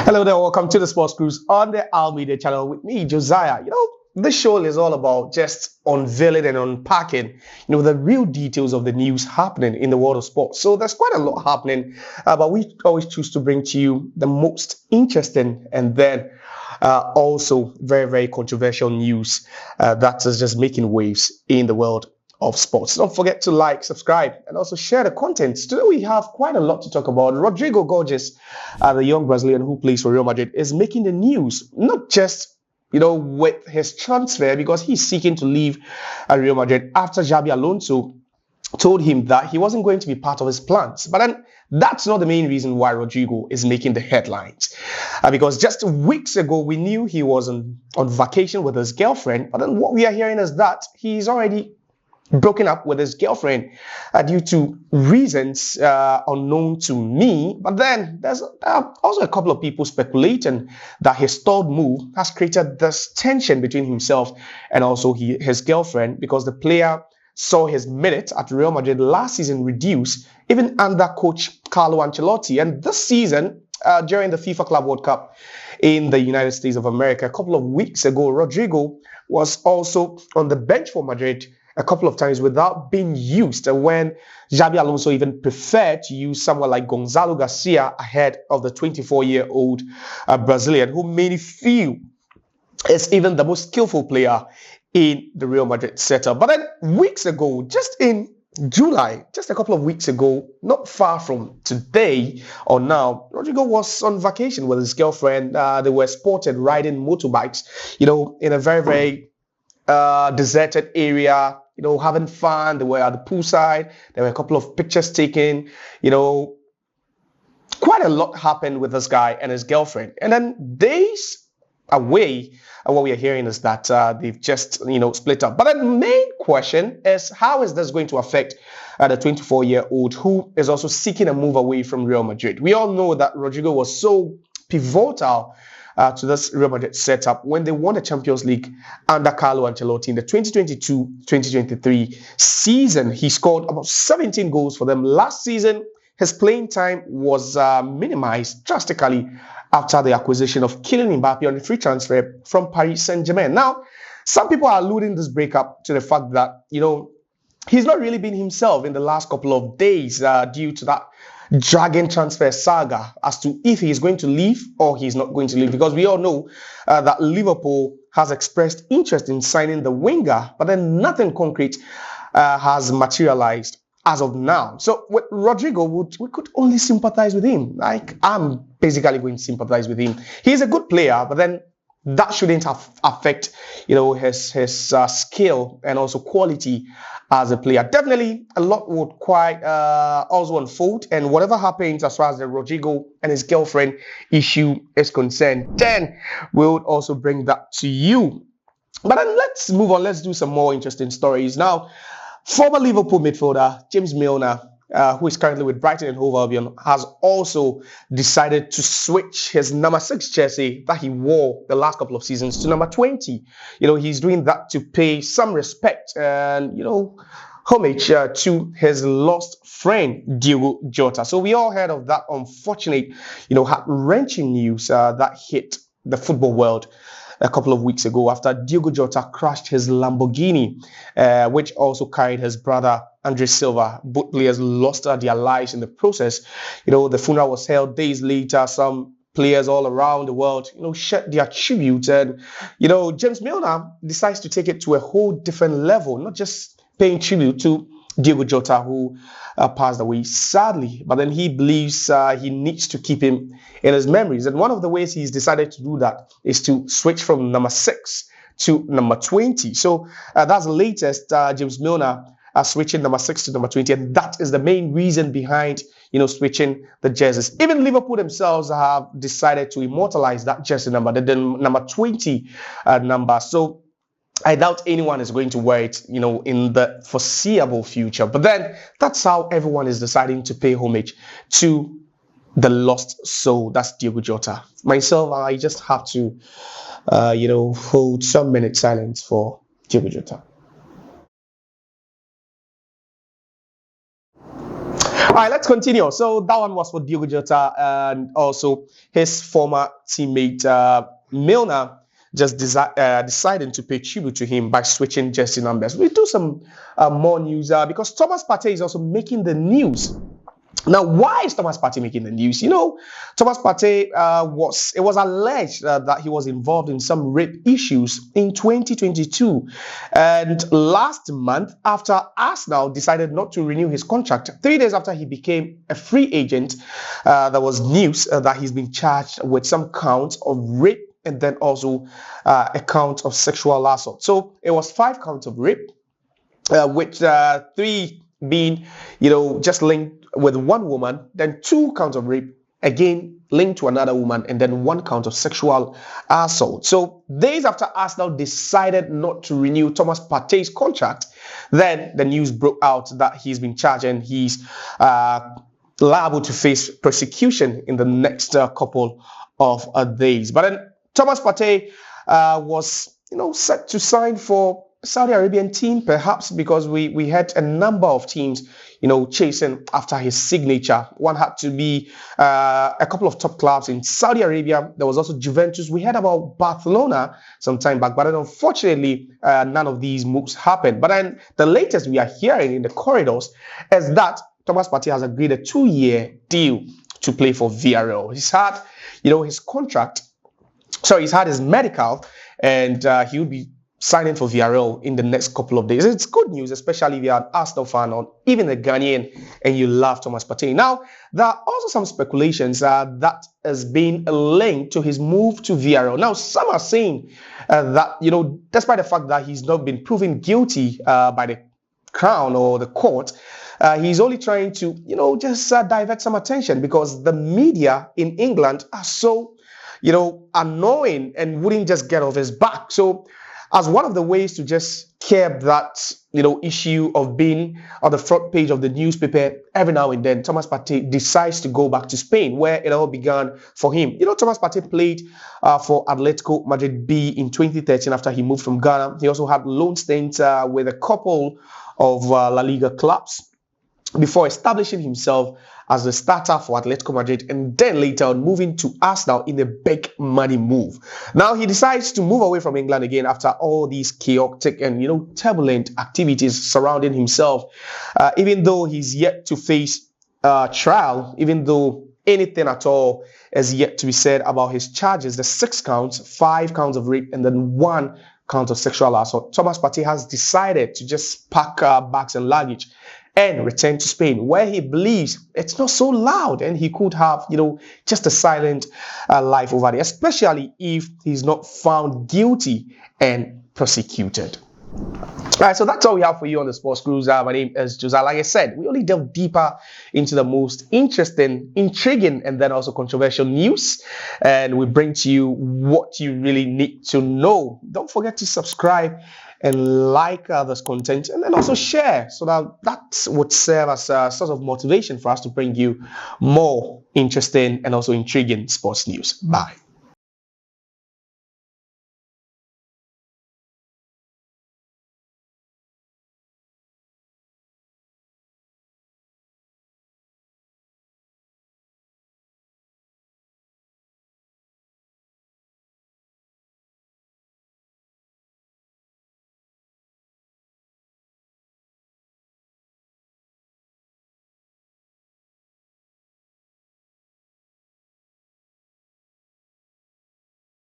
Hello there, welcome to the Sports Cruise on the Al Media channel with me, Josiah. This show is all about just unveiling and unpacking, the real details of the news happening in the world of sports. So there's quite a lot happening, but we always choose to bring to you the most interesting and then also very, very controversial news that is just making waves in the world of sports. Don't forget to like, subscribe, and also share the content. Today we have quite a lot to talk about. Rodrygo Gorgeous, the young Brazilian who plays for Real Madrid, is making the news, not just with his transfer, because he's seeking to leave Real Madrid after Xabi Alonso told him that he wasn't going to be part of his plans. But then that's not the main reason why Rodrygo is making the headlines. Because just weeks ago, we knew he was on vacation with his girlfriend. But then what we are hearing is that he's already broken up with his girlfriend due to reasons unknown to me. But then there's also a couple of people speculating that his stalled move has created this tension between himself and also his girlfriend, because the player saw his minutes at Real Madrid last season reduce, even under coach Carlo Ancelotti. And this season, during the FIFA Club World Cup in the United States of America, a couple of weeks ago, Rodrygo was also on the bench for Madrid a couple of times without being used, when Xabi Alonso even preferred to use someone like Gonzalo Garcia ahead of the 24-year-old Brazilian, who many feel is even the most skillful player in the Real Madrid setup. But then weeks ago, just in July, just a couple of weeks ago, not far from today or now, Rodrygo was on vacation with his girlfriend. They were spotted riding motorbikes, in a very, very deserted area, having fun. They were at the poolside. There were a couple of pictures taken. Quite a lot happened with this guy and his girlfriend. And then days away, what we are hearing is that they've just, split up. But the main question is, how is this going to affect the 24-year-old who is also seeking a move away from Real Madrid? We all know that Rodrygo was so pivotal to this Real Madrid setup when they won the Champions League under Carlo Ancelotti in the 2022-2023 season. He scored about 17 goals for them. Last season, his playing time was minimized drastically after the acquisition of Kylian Mbappe on a free transfer from Paris Saint-Germain. Now, some people are alluding this breakup to the fact that, he's not really been himself in the last couple of days due to that dragging transfer saga as to if he's going to leave or he's not going to leave, because we all know that Liverpool has expressed interest in signing the winger, but then nothing concrete has materialized as of now. So with Rodrygo, we could only sympathize with him. Like, I'm basically going to sympathize with him. He's a good player, but then that shouldn't affect, his skill and also quality as a player. Definitely, a lot would quite also unfold, and whatever happens as far as the Rodrygo and his girlfriend issue is concerned, then we'll also bring that to you. But then let's move on. Let's do some more interesting stories now. Former Liverpool midfielder James Milner, who is currently with Brighton and Hove Albion, has also decided to switch his number 6 jersey that he wore the last couple of seasons to number 20. He's doing that to pay some respect and, homage to his lost friend, Diogo Jota. So we all heard of that unfortunate, heart-wrenching news that hit the football world a couple of weeks ago after Diogo Jota crashed his Lamborghini, which also carried his brother Andre Silva. Both players lost their lives in the process. The funeral was held days later. Some players all around the world, shed their tribute. And, James Milner decides to take it to a whole different level, not just paying tribute to Diogo Jota, who passed away sadly, but then he believes he needs to keep him in his memories. And one of the ways he's decided to do that is to switch from number 6 to number 20. So that's the latest. James Milner switching number 6 to number 20, and that is the main reason behind switching the jerseys. Even Liverpool themselves have decided to immortalize that jersey number, the number 20 number. So I doubt anyone is going to wear it, in the foreseeable future. But then that's how everyone is deciding to pay homage to the lost soul. That's Diogo Jota. Myself, I just have to, hold some minutes silence for Diogo Jota. All right, let's continue. So that one was for Diogo Jota and also his former teammate Milner just deciding to pay tribute to him by switching jersey numbers. We do some more news because Thomas Partey is also making the news. Now, why is Thomas Partey making the news? You know, Thomas Partey was alleged that he was involved in some rape issues in 2022. And last month, after Arsenal decided not to renew his contract, 3 days after he became a free agent, there was news that he's been charged with some counts of rape and then also a count of sexual assault. So it was 5 counts of rape, with 3 being, just linked with one woman, then 2 counts of rape, again linked to another woman, and then 1 count of sexual assault. So days after Arsenal decided not to renew Thomas Partey's contract, then the news broke out that he's been charged and he's liable to face prosecution in the next couple of days. But then Thomas Partey was, set to sign for Saudi Arabian team, perhaps because we had a number of teams, chasing after his signature. One had to be a couple of top clubs in Saudi Arabia. There was also Juventus. We heard about Barcelona some time back, but then unfortunately, none of these moves happened. But then the latest we are hearing in the corridors is that Thomas Partey has agreed a 2-year deal to play for Villarreal. He's had, his contract. Sorry, he's had his medical, and he'll be signing for Villarreal in the next couple of days. It's good news, especially if you're an Arsenal fan or even a Ghanaian and you love Thomas Partey. Now, there are also some speculations that has been linked to his move to Villarreal. Now, some are saying that, despite the fact that he's not been proven guilty by the Crown or the court, he's only trying to, just divert some attention because the media in England are so, annoying and wouldn't just get off his back. So, as one of the ways to just curb that, issue of being on the front page of the newspaper every now and then, Thomas Partey decides to go back to Spain, where it all began for him. Thomas Partey played for Atletico Madrid B in 2013 after he moved from Ghana. He also had loan stints with a couple of La Liga clubs before establishing himself as the starter for Atletico Madrid and then later on moving to Arsenal in a big money move. Now he decides to move away from England again after all these chaotic and turbulent activities surrounding himself, even though he's yet to face trial, even though anything at all is yet to be said about his charges, the 6 counts, 5 counts of rape and then 1 count of sexual assault. Thomas Partey has decided to just pack bags and luggage and return to Spain, where he believes it's not so loud and he could have, just a silent life over there, especially if he's not found guilty and prosecuted. All right, so that's all we have for you on the Sports Cruiser. My name is Josiah. Like I said, we only delve deeper into the most interesting, intriguing, and then also controversial news. And we bring to you what you really need to know. Don't forget to subscribe and like this content, and then also share, so that would serve as a sort of motivation for us to bring you more interesting and also intriguing sports news. Bye.